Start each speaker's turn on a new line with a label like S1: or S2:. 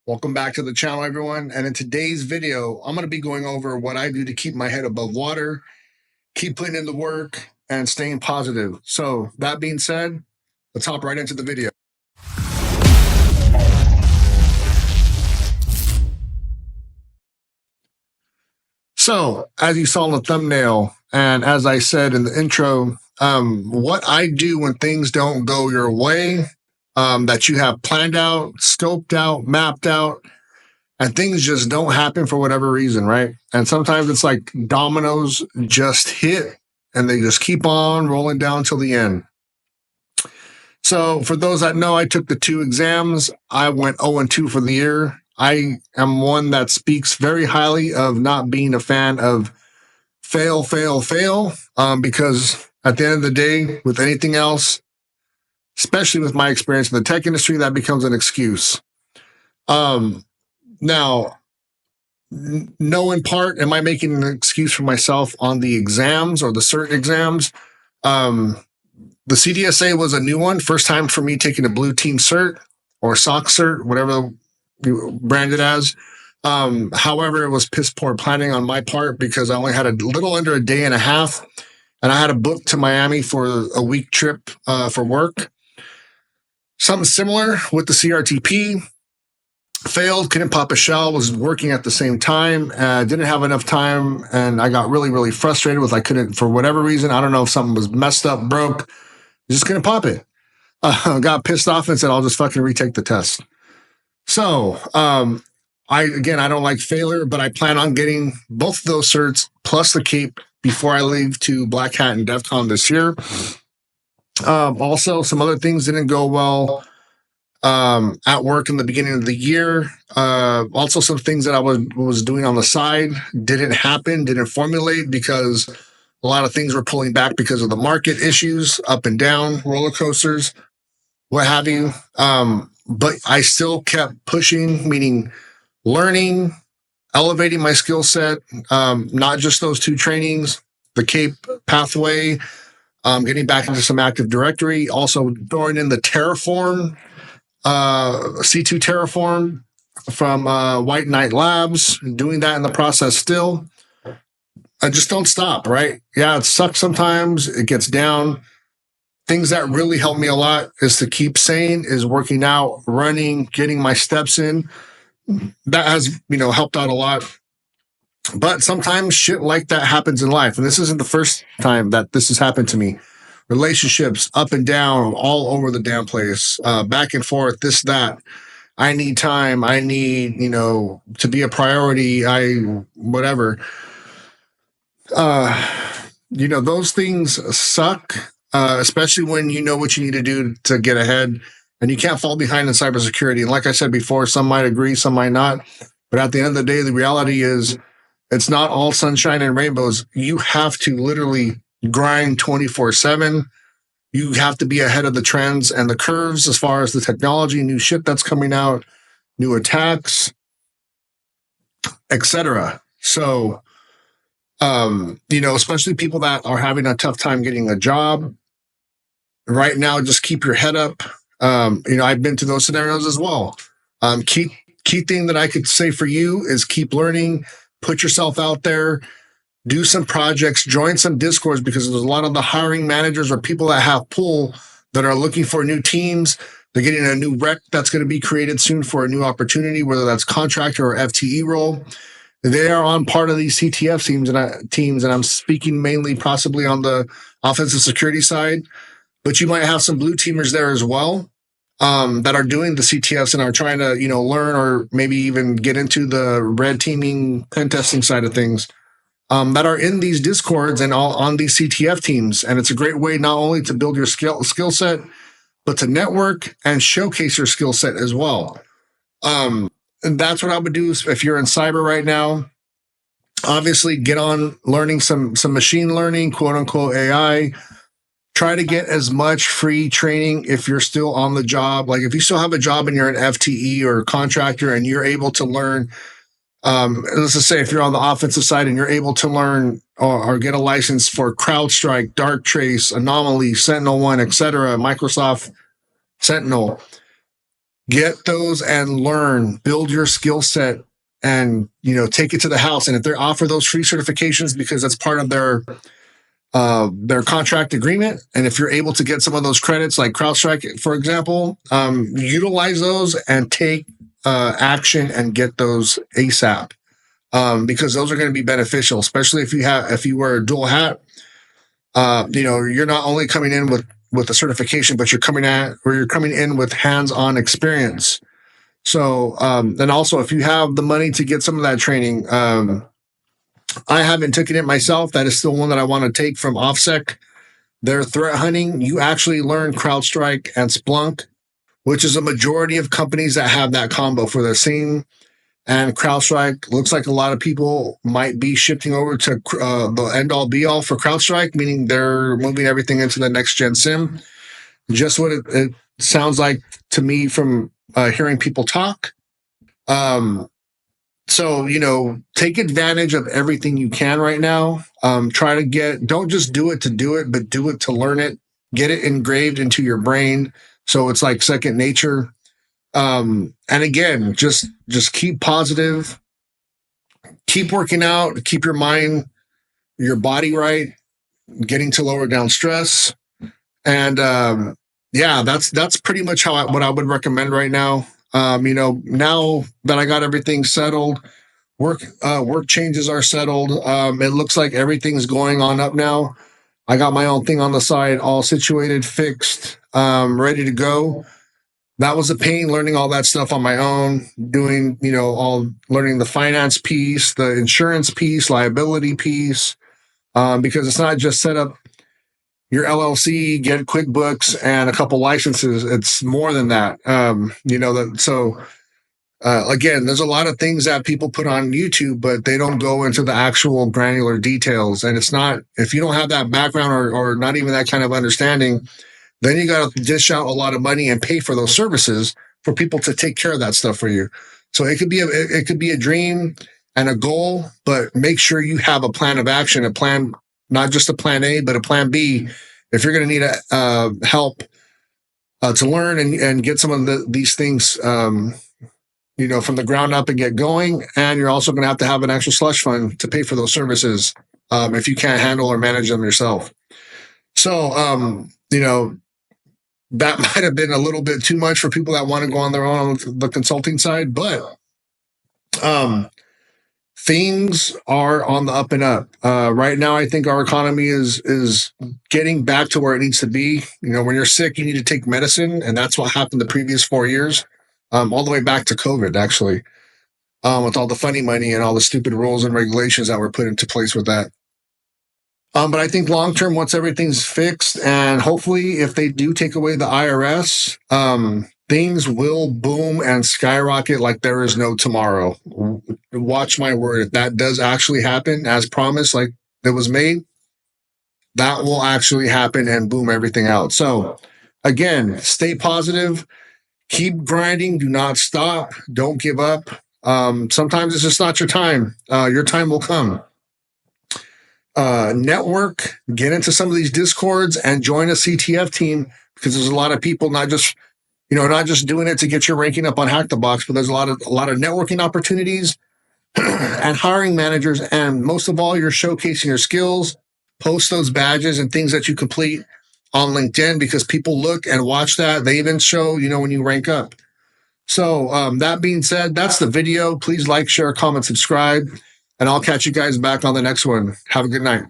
S1: Welcome back to the channel, everyone. And in today's video, I'm going to be going over what I do to keep my head above water, keep putting in the work, and staying positive. So that being said, let's hop right into the video. So as you saw in the thumbnail, and as I said in the intro, what I do when things don't go your way, that you have planned out, scoped out, mapped out, and things just don't happen for whatever reason, right? And sometimes it's like dominoes just hit and they just keep on rolling down till the end. So for those that know, I took the 2 exams. I went 0-2 for the year. I am one that speaks very highly of not being a fan of fail, because at the end of the day, with anything else, especially with my experience in the tech industry, that becomes an excuse. Now, no, in part, am I making an excuse for myself on the exams or the cert exams? The CDSA was a new one. First time for me taking a blue team cert or SOC cert, whatever you brand it as. However, it was piss poor planning on my part because I only had a little under a day and a half, and I had a book to Miami for a week trip for work. Something similar with the CRTP. Failed, couldn't pop a shell, was working at the same time, didn't have enough time, and I got really frustrated with I couldn't, for whatever reason, I don't know if something was messed up, broke, just couldn't pop it. Got pissed off and said, I'll just fucking retake the test. So, I don't like failure, but I plan on getting both of those certs plus the CAPE before I leave to Black Hat and DEF CON this year. Also, some other things didn't go well at work in the beginning of the year. Also some things that I was doing on the side didn't happen, didn't formulate because a lot of things were pulling back because of the market issues, up and down, roller coasters, what have you. But I still kept pushing, meaning learning, elevating my skill set, not just those 2 trainings, the CAPE pathway, getting back into some Active Directory, also throwing in the Terraform, C2 Terraform from White Knight Labs, doing that in the process still. I just don't stop, right? Yeah, it sucks sometimes. It gets down. Things that really help me a lot is to keep sane, is working out, running, getting my steps in. That has, helped out a lot. But sometimes shit like that happens in life. And this isn't the first time that this has happened to me. Relationships up and down, all over the damn place, back and forth, this, that. I need time. I need, to be a priority. Whatever. Those things suck, especially when you know what you need to do to get ahead and you can't fall behind in cybersecurity. And like I said before, some might agree, some might not. But at the end of the day, the reality is it's not all sunshine and rainbows. You have to literally grind 24/7. You have to be ahead of the trends and the curves as far as the technology, new shit that's coming out, new attacks, etc. So, especially people that are having a tough time getting a job right now, just keep your head up. I've been to those scenarios as well. Key thing that I could say for you is keep learning, put yourself out there, do some projects, join some Discords, because there's a lot of the hiring managers or people that have pull that are looking for new teams. They're getting a new rec that's going to be created soon for a new opportunity, whether that's contractor or FTE role. They are on part of these CTF teams, and I'm speaking mainly possibly on the offensive security side, but you might have some blue teamers there as well, that are doing the CTFs and are trying to, learn or maybe even get into the red teaming, pen testing side of things, that are in these Discords and all on these CTF teams. And it's a great way not only to build your skill set, but to network and showcase your skill set as well. And that's what I would do if you're in cyber right now. Obviously, get on learning some machine learning, quote unquote AI. Try to get as much free training if you're still on the job. Like if you still have a job and you're an FTE or a contractor and you're able to learn, let's just say if you're on the offensive side and you're able to learn or get a license for CrowdStrike, Darktrace, Anomaly, Sentinel-1, etc., Microsoft Sentinel, Get those and learn, build your skill set, and take it to the house. And if they offer those free certifications because that's part of their contract agreement, and if you're able to get some of those credits, like CrowdStrike, for example, utilize those and take action and get those ASAP, because those are going to be beneficial, especially if you wear a dual hat. You're not only coming in with a certification, but you're coming in with hands-on experience. So, and also if you have the money to get some of that training, I haven't taken it myself. That is still one that I want to take from OffSec. Their threat hunting, you actually learn CrowdStrike and Splunk, which is a majority of companies that have that combo for their scene. And CrowdStrike looks like a lot of people might be shifting over to the end-all be-all for CrowdStrike, meaning they're moving everything into the next-gen SIM. Just what it sounds like to me from hearing people talk. So, take advantage of everything you can right now. Don't just do it to do it, but do it to learn it. Get it engraved into your brain so it's like second nature. And again, just keep positive, keep working out, keep your mind, your body right, getting to lower down stress. And that's pretty much what I would recommend right now. Now that I got everything settled, work changes are settled. It looks like everything's going on up now. I got my own thing on the side, all situated, fixed, ready to go. That was a pain learning all that stuff on my own, doing, learning the finance piece, the insurance piece, liability piece, because it's not just set up your LLC, get QuickBooks and a couple licenses. It's more than that. Again, there's a lot of things that people put on YouTube, but they don't go into the actual granular details. And it's not, if you don't have that background or not even that kind of understanding, then you got to dish out a lot of money and pay for those services for people to take care of that stuff for you. So it could be a dream and a goal, but make sure you have a plan of action, a plan, not just a plan A, but a plan B. If you're going to need help to learn and get some of these things, from the ground up and get going. And you're also going to have an extra slush fund to pay for those services if you can't handle or manage them yourself. So, that might have been a little bit too much for people that want to go on their own on the consulting side, but things are on the up and up. Right now, I think our economy is getting back to where it needs to be. When you're sick, you need to take medicine, and that's what happened the previous 4 years, all the way back to COVID, actually, with all the funny money and all the stupid rules and regulations that were put into place with that. But I think long term, once everything's fixed, and hopefully if they do take away the IRS, things will boom and skyrocket like there is no tomorrow. Watch my word. If that does actually happen as promised, like it was made, that will actually happen and boom everything out. So again, stay positive, keep grinding, do not stop, don't give up. Sometimes it's just not your time. Your time will come. Network, get into some of these discords and join a CTF team, because there's a lot of people not just doing it to get your ranking up on Hack the Box, but there's a lot of networking opportunities and hiring managers. And most of all, you're showcasing your skills, post those badges and things that you complete on LinkedIn, because people look and watch that. They even show, when you rank up. So that being said, that's the video. Please like, share, comment, subscribe. And I'll catch you guys back on the next one. Have a good night.